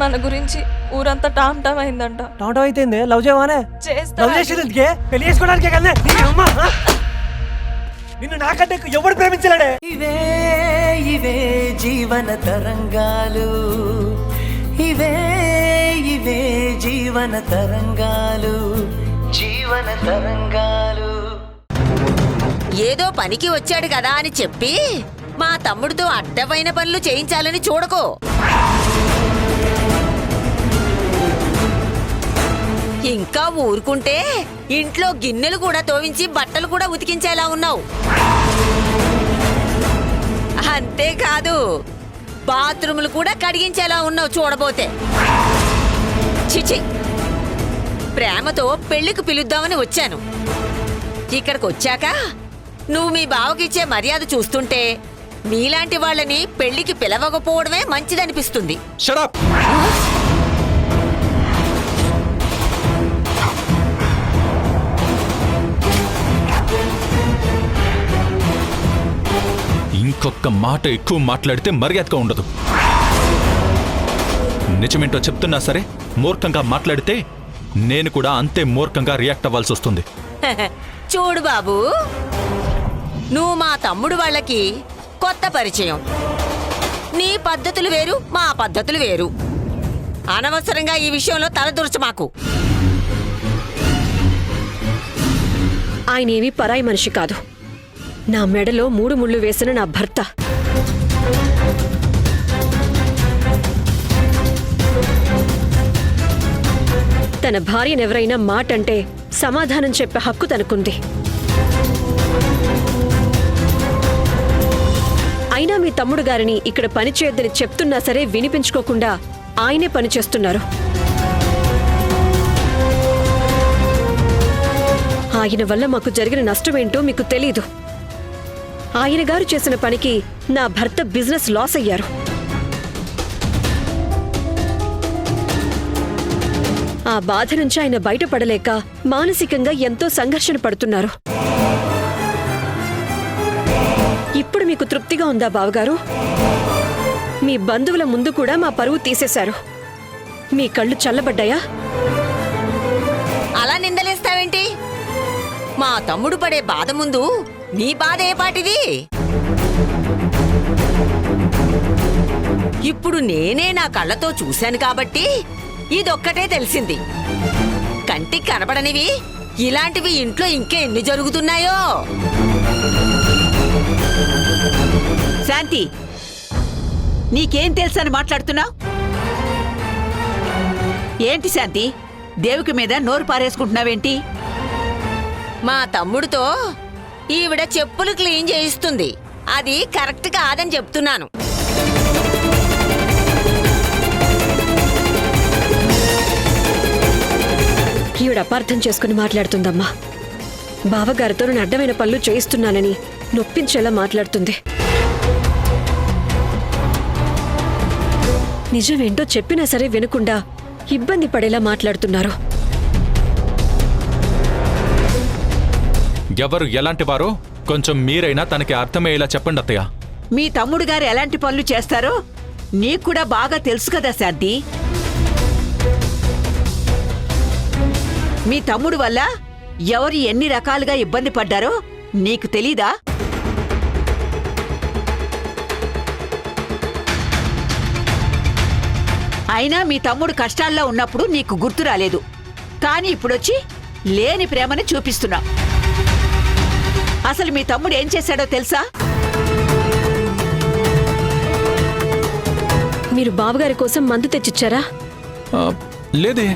మన గురించి ఊరంతా టామ్ టామ్ అయిందంట. టామ్ అయితే లవ్ చేయవానే? లవ్ చేసేందుకే పెళ్లి చేసుకోవడానికే కదా. నిన్ను నాకంటే ఎవడు ప్రేమించలేడే. ఇవే ఇవే జీవన తరంగాలు, ఇవే ఇవే జీవన తరంగాలు, జీవన తరంగాలు. ఏదో పనికి వచ్చాడు కదా అని చెప్పి మా తమ్ముడితో అడ్డమైన పనులు చేయించాలని చూడకో. ఇంకా ఊరుకుంటే ఇంట్లో గిన్నెలు కూడా తోవించి బట్టలు కూడా ఉతికించేలా ఉన్నావు. అంతేకాదు బాత్రూములు కూడా కడిగించేలా ఉన్నావు చూడబోతే. చిచి, ప్రేమతో పెళ్లికి పిలుద్దామని వచ్చాను. ఇక్కడికి వచ్చాక నువ్వు మీ బావకిచ్చే మర్యాద చూస్తుంటే నీలాంటి వాళ్ళని పెళ్లికి పిలవకపోవడమే మంచిదనిపిస్తుంది. Shut up. ఇంకొక మాట ఎక్కువ మాట్లాడితే మర్యాదగా ఉండదు. నిజమేంటో చెప్తున్నా సరే మూర్ఖంగా మాట్లాడితే నేను కూడా అంతే మూర్ఖంగా రియాక్ట్ అవ్వాల్సి వస్తుంది. చూడు బాబు, నువ్వు మా తమ్ముడు వాళ్ళకి కొత్త పరిచయం. నీ పద్ధతులు వేరు, మా పద్ధతులు వేరు. అనవసరంగా ఈ విషయంలో తలదూర్చు మాకు. ఆయనేవి పరాయి మనిషి కాదు. నా మెడలో 3 ముళ్ళు వేసిన నా భర్త. తన భార్యనెవరైనా మాటంటే సమాధానం చెప్పే హక్కు తనకుంది. అయినా మీ తమ్ముడు గారిని ఇక్కడ పనిచేయొద్దని చెప్తున్నా సరే వినిపించుకోకుండా ఆయనే పనిచేస్తున్నారు. ఆయన వల్ల మాకు జరిగిన నష్టమేంటో మీకు తెలీదు. ఆయన గారు చేసిన పనికి నా భర్త బిజినెస్ లాస్ అయ్యారు. ఆ బాధ నుంచి ఆయన బయటపడలేక మానసికంగా ఎంతో సంఘర్షణ పడుతున్నారు. ఇప్పుడు మీకు తృప్తిగా ఉందా బావగారు? మీ బంధువుల ముందు కూడా మా పరువు తీసేశారు. మీ కళ్ళు చల్లబడ్డాయా? అలా నిందలేస్తావేంటి? మా తమ్ముడు పడే బాధ ముందు నీ బాధ ఏ పాటిది? ఇప్పుడు నేనే నా కళ్ళతో చూశాను కాబట్టి ఇదొక్కటే తెలిసింది. కంటికి కనపడనివి ఇలాంటివి ఇంట్లో ఇంకే ఎన్ని జరుగుతున్నాయో. శాంతి, నీకేం తెలుసని మాట్లాడుతున్నావు? ఏంటి శాంతి, దేవికి మీద నోరు పారేసుకుంటున్నావేంటి? మా తమ్ముడితో ఈవిడ చెప్పులు క్లీన్ చేయిస్తుంది. అది కరెక్ట్ కాదని చెప్తున్నాను. ఈవిడ అపార్థం చేసుకుని మాట్లాడుతుందమ్మా. బావగారితో నేను అడ్డమైన పనులు చేయిస్తున్నానని నొప్పించేలా మాట్లాడుతుంది. నిజమేంటో చెప్పినా సరే వినకుండా ఇబ్బంది పడేలా మాట్లాడుతున్నారు. ఎవరు ఎలాంటి వారో కొంచెం మీరైనా తనకి అర్థమయ్యేలా చెప్పండి అత్తయ్య. మీ తమ్ముడు గారు ఎలాంటి పనులు చేస్తారో నీకు కూడా బాగా తెలుసు కదా శాంతి. మీ తమ్ముడు వల్ల ఎవరు ఎన్ని రకాలుగా ఇబ్బంది పడ్డారో నీకు తెలీదా? అయినా మీ తమ్ముడు కష్టాల్లో ఉన్నప్పుడు నీకు గుర్తు రాలేదు. కానీ ఇప్పుడొచ్చి లేని ప్రేమని చూపిస్తున్నావు. అసలు మీ తమ్ముడు ఏం చేశాడో తెలుసా? మీరు బావగారి కోసం మందు తెచ్చిచ్చారా? లేదే.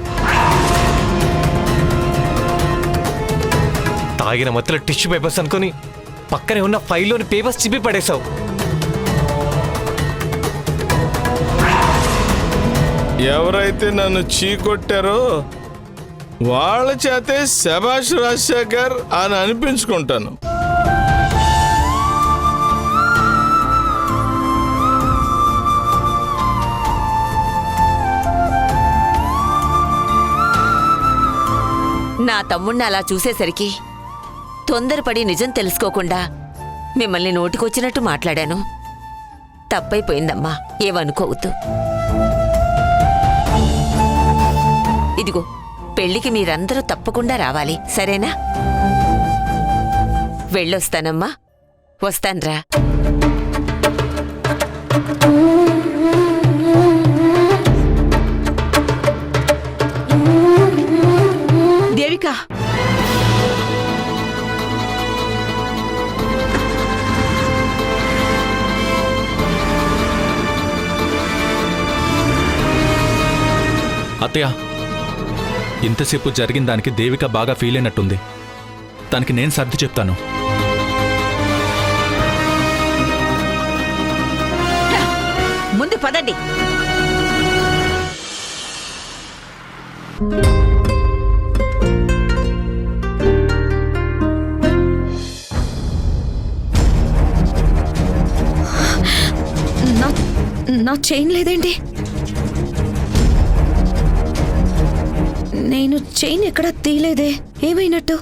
తాగిన మధ్యలో టిష్యూ పేపర్స్ అనుకుని పక్కనే ఉన్న ఫైల్లోని పేపర్స్ చిప్పి పడేశావు. ఎవరైతే నన్ను చీకొట్టారో వాళ్ళ చేతే శభాష్ రాజశేఖర్ అని అనిపించుకుంటాను. నా తమ్ముణ్ణి అలా చూసేసరికి తొందరపడి నిజం తెలుసుకోకుండా మిమ్మల్ని నోటికొచ్చినట్టు మాట్లాడాను. తప్పైపోయిందమ్మా, ఏమనుకోవద్దు. ఇదిగో పెళ్లికి మీరందరూ తప్పకుండా రావాలి, సరేనా? వెళ్ళొస్తానమ్మా, వస్తాన్రా. దేవిక, అత్తయ్య, ఇంతసేపు జరిగిన దానికి దేవిక బాగా ఫీల్ అయినట్టుంది. దానికి నేను సర్ది చెప్తాను. ముందు పదండి. నా చైన్ లేదేంటి? నేను చైన్ ఎక్కడా తీయలేదే, ఏమైనట్టు?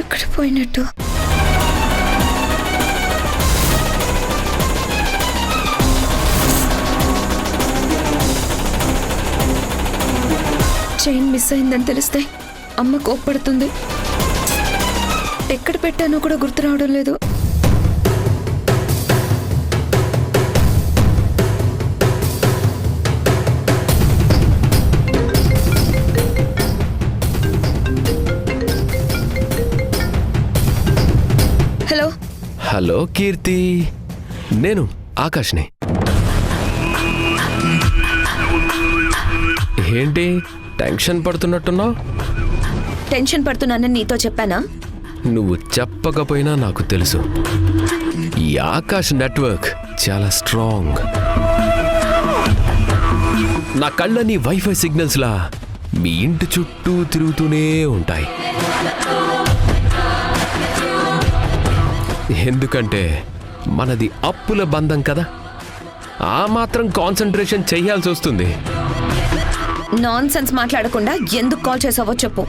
ఎక్కడ పోయినట్టు? చైన్ మిస్ అయిందని తెలిస్తే అమ్మ కోప్పడుతుంది. ఎక్కడ పెట్టానో కూడా గుర్తు రావడం లేదు. హలో హలో కీర్తి, నేను ఆకాష్ని. ఏంటి టెన్షన్ పడుతున్నట్టున్నావు? టెన్షన్ పడుతున్నానని నీతో చెప్పానా? నువ్వు చెప్పకపోయినా నాకు తెలుసు. ఈ ఆకాష్ నెట్వర్క్ చాలా స్ట్రాంగ్. నా కళ్ళని వైఫై సిగ్నల్స్ లా మీ ఇంటి చుట్టూ తిరుగుతూనే ఉంటాయి. ఎందుకంటే మనది అప్పుల బంధం కదా, ఆ మాత్రం కాన్సంట్రేషన్ చెయ్యాల్సి వస్తుంది. నాన్ సెన్స్ మాట్లాడకుండా ఎందుకు కాల్ చేసావో చెప్పు.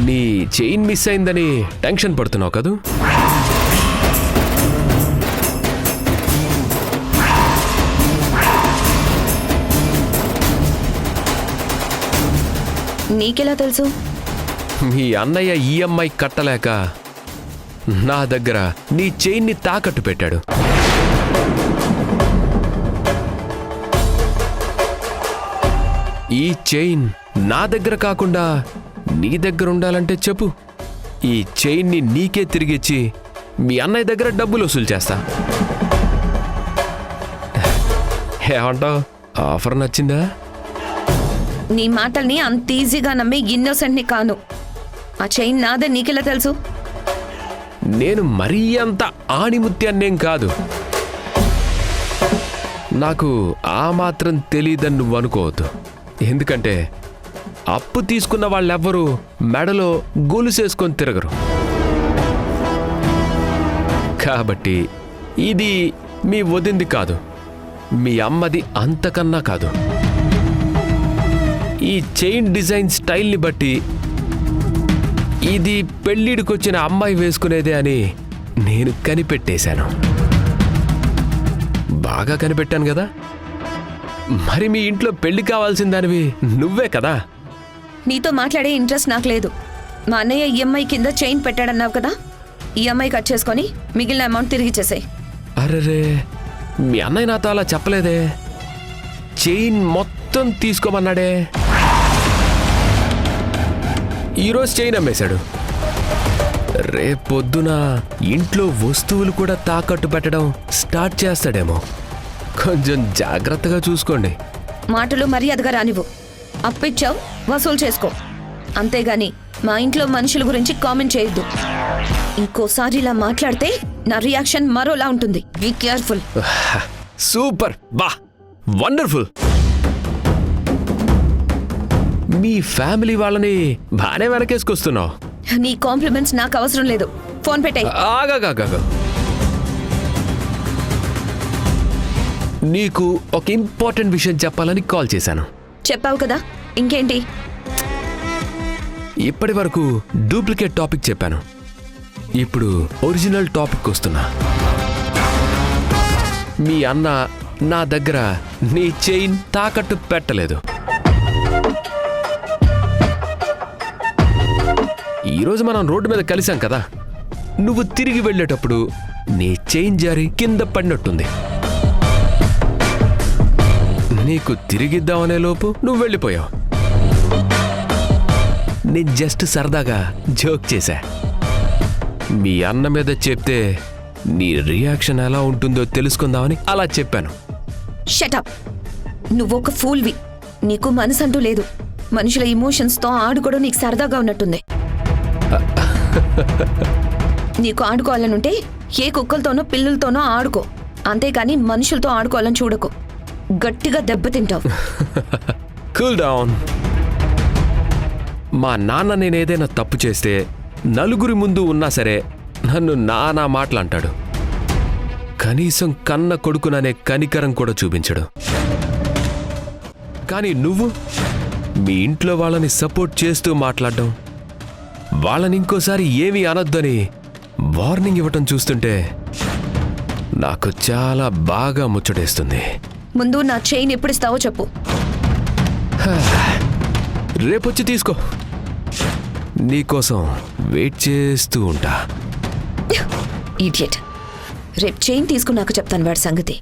నీ చైన్ మిస్ అయిందని టెన్షన్ పడుతున్నావు కదూ? నీకెలా తెలుసు? మీ అన్నయ్య ఈఎంఐ కట్టలేక నా దగ్గర నీ చైన్ని తాకట్టు పెట్టాడు. ఈ చైన్ నా దగ్గర కాకుండా నీ దగ్గర ఉండాలంటే చెప్పు, ఈ చైన్ని నీకే తిరిగిచ్చి మీ అన్నయ్య దగ్గర డబ్బులు వసూలు చేస్తా. ఏమంటావు? ఆఫర్ నచ్చిందా? నీ మాటల్ని అంత ఈజీగా నమ్మి ఇన్నోసెంట్ని కాను. ఆ చైన్ నాదే నీకెలా తెలుసు? నేను మరీ అంత ఆణిముత్యాన్నేం కాదు. నాకు ఆ మాత్రం తెలీదని నువ్వు అనుకోవద్దు. ఎందుకంటే అప్పు తీసుకున్న వాళ్ళెవ్వరూ మెడలో గొలుసేసుకొని తిరగరు. కాబట్టి ఇది మీ వదింది కాదు, మీ అమ్మది అంతకన్నా కాదు. ఈ చైన్ డిజైన్ స్టైల్ని బట్టి ఇది పెళ్ళిడికొచ్చిన అమ్మాయి వేసుకునేదే అని నేను కనిపెట్టేశాను. బాగా కనిపెట్టాను కదా? మరి మీ ఇంట్లో పెళ్లి కావాల్సిన దానివి నువ్వే కదా. నీతో మాట్లాడే ఇంట్రెస్ట్ నాకు లేదు. మా అన్నయ్య ఈఎంఐ కింద చైన్ పెట్టాడన్నావు కదా, ఈఎంఐ కట్ చేసుకొని మిగిలిన అమౌంట్ తిరిగి ఇచ్చేసాయి. అరెరే, మీ అన్నయ్య నాతో అలా చెప్పలేదే. చైన్ మొత్తం తీసుకోమన్నాడే. ఈరోజు చైన్ అమ్మేశాడు. రేపొద్దున ఇంట్లో వస్తువులు కూడా తాకట్టు పెట్టడం స్టార్ట్ చేస్తాడేమో. కొంచెం జాగ్రత్తగా చూసుకోండి. మాటలు మర్యాదగా రానివ్వు. అప్పిచ్చావు, వసూలు చేసుకో. అంతేగాని మా ఇంట్లో మనుషుల గురించి కామెంట్ చేయొద్దు. ఇంకోసారి ఇలా మాట్లాడితే నా రియాక్షన్ మరోలా ఉంటుంది. Be careful. సూపర్, బా, వండర్ఫుల్. మీ ఫ్యామిలీ వాళ్ళని బాగానే వెనకేసుకొస్తున్నావు. నీ కాంప్లిమెంట్స్ నాకు అవసరం లేదు. ఫోన్ పెట్టాయి. ఆగా నీకు ఒక ఇంపార్టెంట్ విషయం చెప్పాలని కాల్ చేశాను. చెప్పావు కదా, ఇంకేంటి? ఇప్పటి వరకు డూప్లికేట్ టాపిక్ చెప్పాను, ఇప్పుడు ఒరిజినల్ టాపిక్ వస్తున్నా. మీ అన్న నా దగ్గర నీ చైన్ తాకట్టు పెట్టలేదు. ఈరోజు మనం రోడ్డు మీద కలిసాం కదా, నువ్వు తిరిగి వెళ్ళేటప్పుడు నీ చైన్ జారి కింద పడినట్టుంది. నీకు తిరిగిద్దామనే లోపు నువ్వు వెళ్ళిపోయావు. నేను జస్ట్ సరదాగా జోక్ చేశా. మీ అన్న మీద చెప్తే నీ రియాక్షన్ ఎలా ఉంటుందో తెలుసుకుందామని అలా చెప్పాను. షటప్. నువ్వొక ఫూల్వి. నీకు మనసంటూ లేదు. మనుషుల ఇమోషన్స్తో ఆడుకోవడం నీకు సరదాగా ఉన్నట్టుంది. నీకు ఆడుకోవాలనుంటే ఏ కుక్కలతోనో పిల్లలతోనో ఆడుకో, అంతేకాని మనుషులతో ఆడుకోవాలని చూడకు. గట్టిగా దెబ్బతింటావు. Cool down. మా నాన్న నేనేదైనా తప్పు చేస్తే నలుగురి ముందు ఉన్నా సరే నన్ను నానా మాటలంటాడు. కనీసం కన్న కొడుకుననే కనికరం కూడా చూపించడు. కానీ నువ్వు మీ ఇంట్లో వాళ్ళని సపోర్ట్ చేస్తూ మాట్లాడడం, వాళ్ళని ఇంకోసారి ఏమీ అనొద్దని వార్నింగ్ ఇవ్వటం చూస్తుంటే నాకు చాలా బాగా ముచ్చటేస్తుంది. ముందు నా చైన్ ఎప్పుడు ఇస్తావో చెప్పు. రేపొచ్చి తీసుకో. నీకోసం వెయిట్ చేస్తూ ఉంటా. ఇడియట్. రేపు చైన్ తీసుకున్నాక చెప్తాను వాడి సంగతి.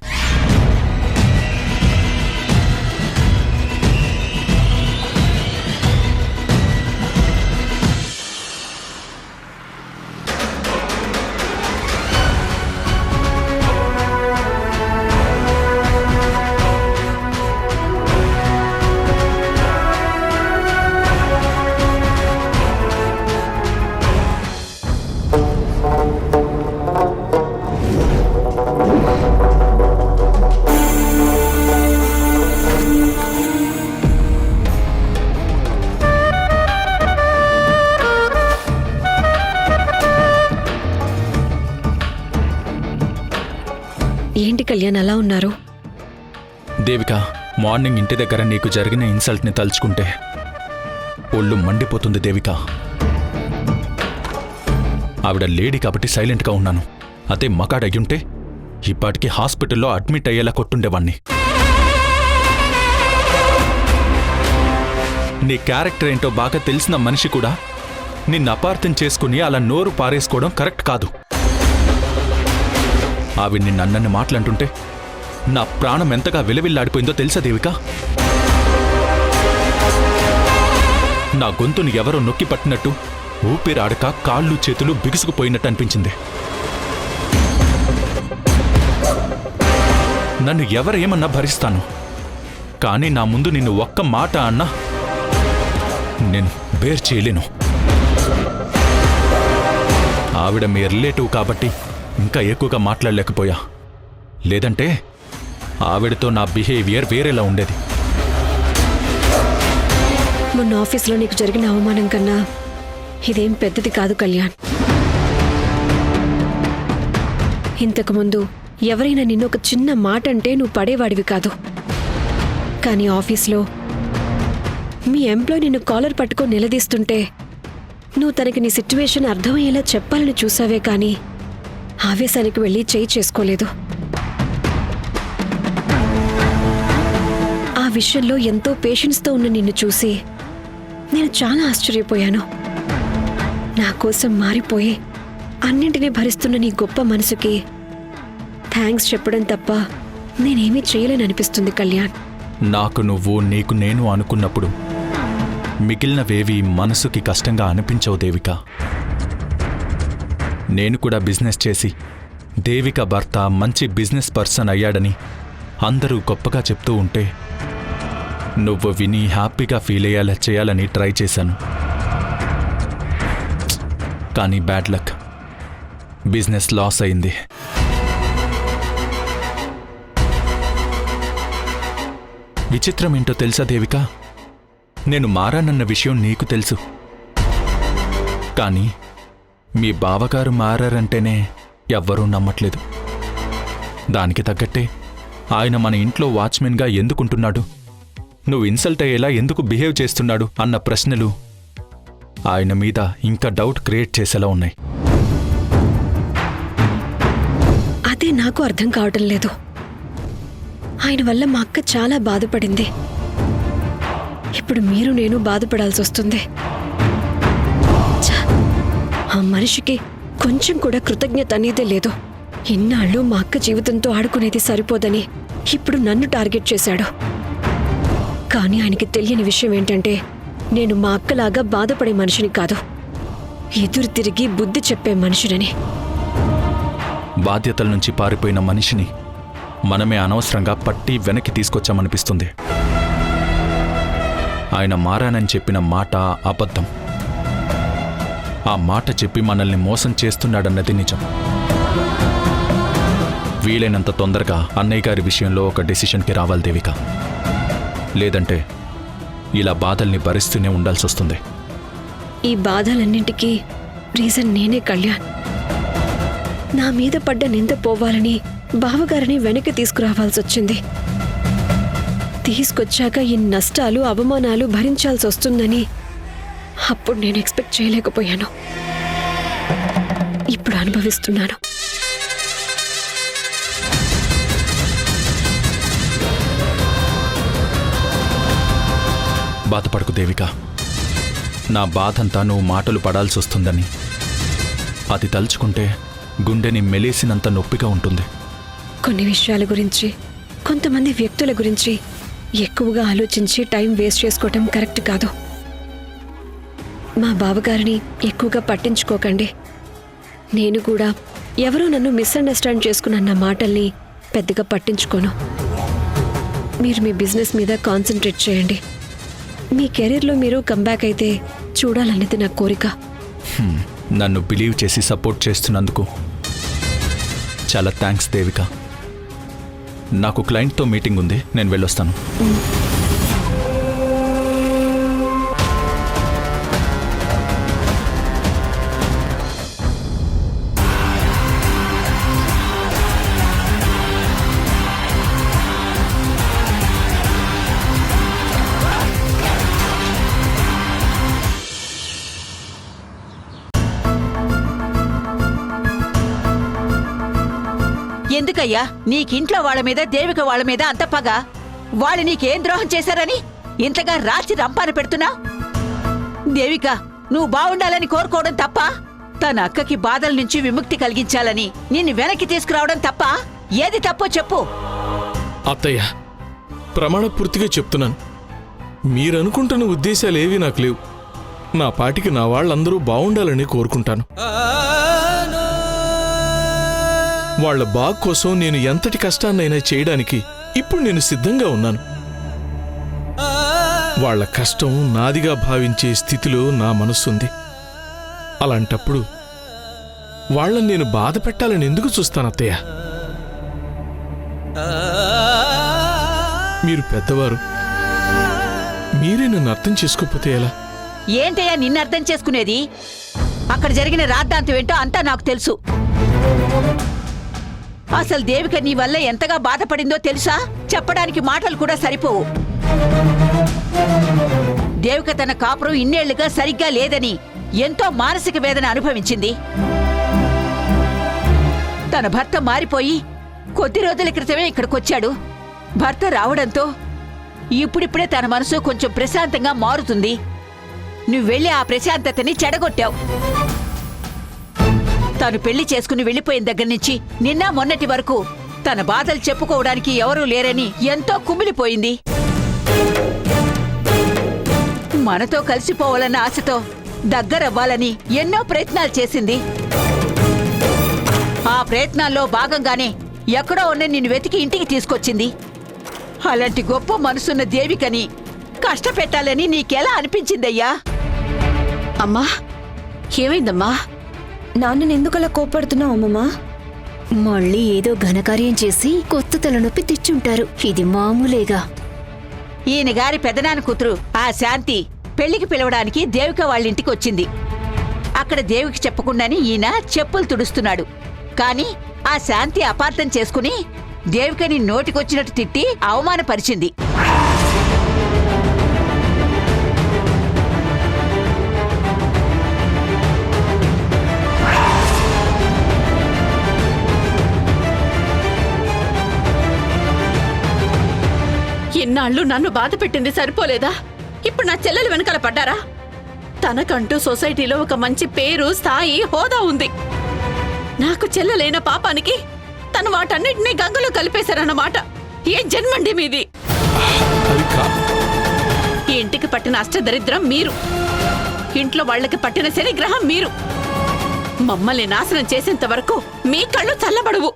ఏంటి కళ్యాణ్ అలా ఉన్నారు? దేవిక, మార్నింగ్ ఇంటి దగ్గర నీకు జరిగిన ఇన్సల్ట్ని తలుచుకుంటే ఒళ్ళు మండిపోతుంది దేవిక. ఆవిడ లేడీ కాబట్టి సైలెంట్గా ఉన్నాను. అదే మగాడయ్యుంటే ఇప్పటికీ హాస్పిటల్లో అడ్మిట్ అయ్యేలా కొట్టుండేవాణ్ణి. నీ క్యారెక్టర్ ఏంటో బాగా తెలిసిన మనిషి కూడా నిన్ను అపార్థం చేసుకుని అలా నోరు పారేసుకోవడం కరెక్ట్ కాదు. ఆవిడ నిన్నన్ని మాటలంటుంటే నా ప్రాణం ఎంతగా విలవిల్లాడిపోయిందో తెలుసా దేవిక? నా గొంతుని ఎవరో నొక్కి పట్టినట్టు ఊపిరాడక కాళ్ళు చేతులు బిగుసుకుపోయినట్టు అనిపించింది. నన్ను ఎవరేమన్నా భరిస్తాను, కానీ నా ముందు నిన్ను ఒక్క మాట అన్నా నేను బేర్ చేయలేను. ఆవిడ మీ రిలేటివ్ కాబట్టి ఇంకా ఎక్కువగా మాట్లాడలేకపోయా, లేదంటే ఆవిడతో నా బిహేవియర్ వేరేలా ఉండేది. మొన్న ఆఫీస్లో నీకు జరిగిన అవమానం కన్నా ఇదేం పెద్దది కాదు కళ్యాణ్. ఇంతకుముందు ఎవరైనా నిన్ను ఒక చిన్న మాట అంటే నువ్వు పడేవాడివి కాదు. కానీ ఆఫీస్లో మీ ఎంప్లాయ్ నిన్ను కాలర్ పట్టుకొని నిలదీస్తుంటే నువ్వు తనకి నీ సిచ్యువేషన్ అర్థమయ్యేలా చెప్పాలని చూసావే కానీ ఆవేశానికి వెళ్ళి చేయి చేసుకోలేదు. ఆ విషయంలో ఎంతో పేషెన్స్తో ఉన్న నిన్ను చూసి నేను చాలా ఆశ్చర్యపోయాను. నా కోసం మారిపోయి అన్నింటినీ భరిస్తున్న నీ గొప్ప మనసుకి థ్యాంక్స్ చెప్పడం తప్ప నేనేమీ చేయలేననిపిస్తుంది కళ్యాణ్. నాకు నువ్వు, నీకు నేను అనుకున్నప్పుడు మిగిలినవేవి మనసుకి కష్టంగా అనిపించవు దేవిక. నేను కూడా బిజినెస్ చేసి దేవిక భర్త మంచి బిజినెస్ పర్సన్ అయ్యాడని అందరూ గొప్పగా చెప్తూ ఉంటే నువ్వు విని హ్యాపీగా ఫీల్ అయ్యేలా చేయాలని ట్రై చేశాను. కానీ బ్యాడ్ లక్, బిజినెస్ లాస్ అయింది. విచిత్రం ఏంటో తెలుసా దేవిక? నేను మారానన్న విషయం నీకు తెలుసు. కానీ మీ బావగారు మారారంటేనే ఎవ్వరూ నమ్మట్లేదు. దానికి తగ్గట్టే ఆయన మన ఇంట్లో వాచ్మెన్గా ఎందుకుంటున్నాడు, నువ్వు ఇన్సల్ట్ అయ్యేలా ఎందుకు బిహేవ్ చేస్తున్నాడు అన్న ప్రశ్నలు ఆయన మీద ఇంకా డౌట్ క్రియేట్ చేసేలా ఉన్నాయి. అదే నాకు అర్థం కావటం లేదు. ఆయన వల్ల మా అక్క చాలా బాధపడింది. ఇప్పుడు మీరు నేను బాధపడాల్సి వస్తుంది. ఛ! ఆ మనిషికి కొంచెం కూడా కృతజ్ఞత అనేదే లేదు. ఇన్నాళ్ళు మా అక్క జీవితంతో ఆడుకునేది సరిపోదని ఇప్పుడు నన్ను టార్గెట్ చేశాడు. కానీ ఆయనకి తెలియని విషయం ఏంటంటే నేను మా అక్కలాగా బాధపడే మనిషిని కాదు, ఎదురు తిరిగి బుద్ధి చెప్పే మనిషినని. బాధ్యతల నుంచి పారిపోయిన మనిషిని మనమే అనవసరంగా పట్టి వెనక్కి తీసుకొచ్చామనిపిస్తుంది. ఆయన మారానని చెప్పిన మాట అబద్ధం. ఆ మాట చెప్పి మనల్ని మోసం చేస్తున్నాడన్నది నిజం. వీలైనంత తొందరగా అన్నయ్య గారి విషయంలో ఒక డెసిషన్కి రావాలి దేవిక. లేదంటే ఇలా బాధల్ని భరిస్తూనే ఉండాల్సి వస్తుంది. ఈ బాధలన్నింటికీ రీజన్ నేనే కళ్యాణ్. నా మీద పడ్డ నింద పోవాలని బావగారిని వెనక్కి తీసుకురావాల్సి వచ్చింది. తీసుకొచ్చాక ఈ నష్టాలు అవమానాలు భరించాల్సి వస్తుందని అప్పుడు నేను ఎక్స్పెక్ట్ చేయలేకపోయాను. ఇప్పుడు అనుభవిస్తున్నాను. బాధపడకు దేవిక. నా బాధంతా నువ్వు మాటలు పడాల్సి వస్తుందని, అది తలుచుకుంటే గుండెని మెలేసినంత నొప్పిగా ఉంటుంది. కొన్ని విషయాల గురించి, కొంతమంది వ్యక్తుల గురించి ఎక్కువగా ఆలోచించి టైం వేస్ట్ చేసుకోవటం కరెక్ట్ కాదు. మా బావగారిని ఎక్కువగా పట్టించుకోకండి. నేను కూడా ఎవరో నన్ను మిస్అండర్స్టాండ్ చేసుకున్న మాటల్ని పెద్దగా పట్టించుకోను. మీరు మీ బిజినెస్ మీద కాన్సన్ట్రేట్ చేయండి. మీ కెరీర్లో మీరు కంబ్యాక్ అయితే చూడాలనేది నా కోరిక. నన్ను బిలీవ్ చేసి సపోర్ట్ చేస్తున్నందుకు చాలా థ్యాంక్స్ దేవిక. నాకు క్లయింట్తో మీటింగ్ ఉంది, నేను వెళ్ళొస్తాను. ఎందుకయ్యా నీకింట్లో వాళ్ళ మీద దేవిక వాళ్ళ మీద అంత పగ? వాళ్ళు నీకేం ద్రోహం చేశారని ఇంతగా రాచి రంపాన పెడుతున్నా? దేవిక నువ్వు బావుండాలని కోరుకోవడం తప్ప, తన అక్కకి బాధల నుంచి విముక్తి కలిగించాలని నిన్ను వెనక్కి తీసుకురావడం తప్ప, ఏది తప్పో చెప్పు. అత్తయ్య, ప్రమాణపూర్తిగా చెప్తున్నాను, మీరనుకుంటున్న ఉద్దేశాలేవి నాకు లేవు. నా పాటికి నా వాళ్ళందరూ బావుండాలని కోరుకుంటాను. వాళ్ల బాగ్ కోసం నేను ఎంతటి కష్టాన్నైనా చేయడానికి ఇప్పుడు నేను సిద్ధంగా ఉన్నాను. వాళ్ల కష్టం నాదిగా భావించే స్థితిలో నా మనస్సుంది. అలాంటప్పుడు వాళ్ళని నేను బాధ పెట్టాలని ఎందుకు చూస్తాను అత్తయ్య? మీరు పెద్దవారు, మీరే నన్ను అర్థం చేసుకోకపోతే ఎలా? ఏంటయ్యా నిన్ను అర్థం చేసుకునేది? అక్కడ జరిగిన రాద్ధాంతం ఏంటో అంతా నాకు తెలుసు. అసలు దేవిక నీ వల్ల ఎంతగా బాధపడిందో తెలుసా? చెప్పడానికి మాటలు కూడా సరిపోవు. దేవిక తన కాపురం ఇన్నేళ్లుగా సరిగ్గా లేదని ఎంతో మానసిక వేదన అనుభవించింది. తన భర్త మారిపోయి కొద్ది రోజుల క్రితమే ఇక్కడికొచ్చాడు. భర్త రావడంతో ఇప్పుడిప్పుడే తన మనసు కొంచెం ప్రశాంతంగా మారుతుంది. నువ్వు వెళ్ళి ఆ ప్రశాంతతని చెడగొట్టావు. తాను పెళ్లి చేసుకుని వెళ్లిపోయిన దగ్గర నుంచి నిన్న మొన్నటి వరకు తన బాధలు చెప్పుకోవడానికి ఎవరూ లేరని ఎంతో కుమిలిపోయింది. మనతో కలిసిపోవాలన్న ఆశతో దగ్గరవ్వాలని ఎన్నో ప్రయత్నాలు చేసింది. ఆ ప్రయత్నాల్లో భాగంగానే ఎక్కడో ఉన్న నిన్ను వెతికి ఇంటికి తీసుకొచ్చింది. అలాంటి గొప్ప మనసున్న దేవికని కష్టపెట్టాలని నీకెలా అనిపించిందయ్యా? అమ్మా, ఏమైందమ్మా? నాన్నని ఎందుకలా కోపడుతున్నావు అమ్మమ్మా? మళ్ళీ ఏదో ఘనకార్యం చేసి కొత్త తలనొప్పి తెచ్చుంటారు. ఇది మామూలేగా. ఈయన గారి పెదనాన్న కూతురు ఆ శాంతి పెళ్లికి పిలవడానికి దేవిక వాళ్ళ ఇంటికి వచ్చింది. అక్కడ దేవికి చెప్పకుండానే ఈయన చెప్పులు తుడుస్తున్నాడు. కాని ఆ శాంతి అపార్థం చేసుకుని దేవికని నోటికొచ్చినట్టు తిట్టి అవమానపరిచింది. ఇన్నాళ్ళు నన్ను బాధ పెట్టింది సరిపోలేదా? ఇప్పుడు నా చెల్లెలు వెనకాల పడ్డారా? తనకంటూ సొసైటీలో ఒక మంచి పేరు, స్థాయి, హోదా ఉంది. నాకు చెల్లెలైన పాపానికి తను వాటన్నిటినీ గంగలో కలిపేశారన్నమాట. ఏ జన్మండి మీది? ఈ ఇంటికి పట్టిన అష్టదరిద్రం మీరు, ఇంట్లో వాళ్ళకి పట్టిన శనిగ్రహం మీరు. మమ్మల్ని నాశనం చేసేంత వరకు మీ కళ్ళు చల్లబడవు.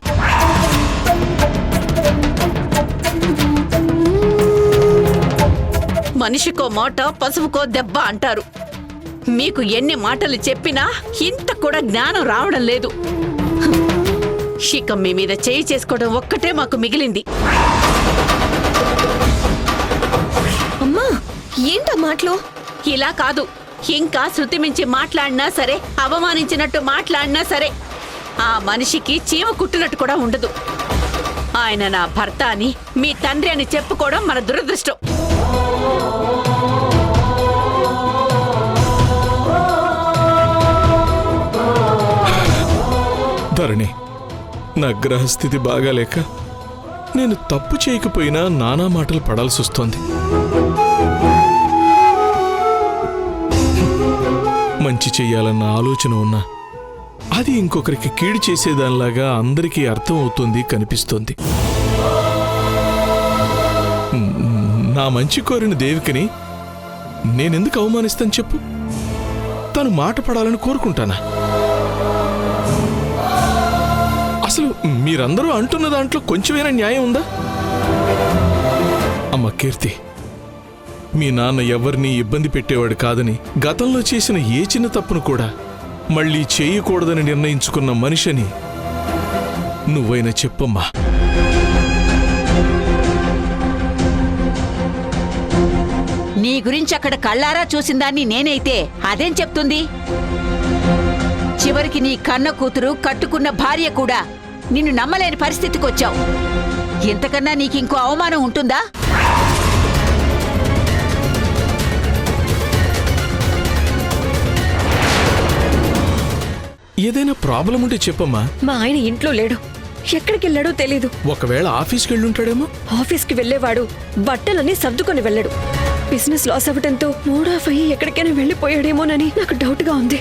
మనిషికో మాట, పశువుకో దెబ్బ అంటారు. మీకు ఎన్ని మాటలు చెప్పినా ఇంత కూడా జ్ఞానం రావడం లేదు. ఇక మీ మీద చేయి చేసుకోవడం ఒక్కటే మాకు మిగిలింది. అమ్మా, ఏంటా మాటలు? ఇలా కాదు, ఇంకా శృతి మించి మాట్లాడినా సరే, అవమానించినట్టు మాట్లాడినా సరే ఆ మనిషికి చీమ కుట్టినట్టు కూడా ఉండదు. ఆయన నా భర్త అని, మీ తండ్రి అని చెప్పుకోవడం మన దురదృష్టం. ధరణి, నా గ్రహస్థితి బాగాలేక నేను తప్పు చేయకపోయినా నానా మాటలు పడాల్సి వస్తోంది. మంచి చెయ్యాలన్న ఆలోచన ఉన్నా అది ఇంకొకరికి కీడు చేసేదానిలాగా అందరికీ అర్థం అవుతుంది, కనిపిస్తోంది. నా మంచి కోరిన దేవికని నేనెందుకు అవమానిస్తాను చెప్పు? తను మాట పడాలని కోరుకుంటానా? అసలు మీరందరూ అంటున్న దాంట్లో కొంచెమైనా న్యాయం ఉందా? అమ్మ కీర్తి, మీ నాన్న ఎవరిని ఇబ్బంది పెట్టేవాడు కాదని, గతంలో చేసిన ఏ చిన్న తప్పును కూడా మళ్ళీ చేయకూడదని నిర్ణయించుకున్న మనిషిని నువ్వైనా చెప్పమ్మా. నీ గురించి అక్కడ కళ్ళారా చూసిందాన్ని నేనైతే అదేం చెప్తుంది? చివరికి నీ కన్న కూతురు, కట్టుకున్న భార్య కూడా నిన్ను నమ్మలేని పరిస్థితికి వచ్చావు. ఇంతకన్నా నీకింకో అవమానం ఉంటుందా? ఏదైనా ప్రాబ్లం ఉంటే చెప్పమ్మా. మా ఆయన ఇంట్లో లేడు, ఎక్కడికి వెళ్ళాడో తెలీదు. ఒకవేళ ఆఫీస్కి వెళ్ళుంటాడేమో. ఆఫీస్కి వెళ్లేవాడు బట్టలన్నీ సర్దుకొని వెళ్ళాడు. బిజినెస్ లాస్ అవ్వడంతో మూడ్ ఆఫ్ అయ్యి ఎక్కడికైనా వెళ్ళిపోయాడేమోనని నాకు డౌట్ గా ఉంది.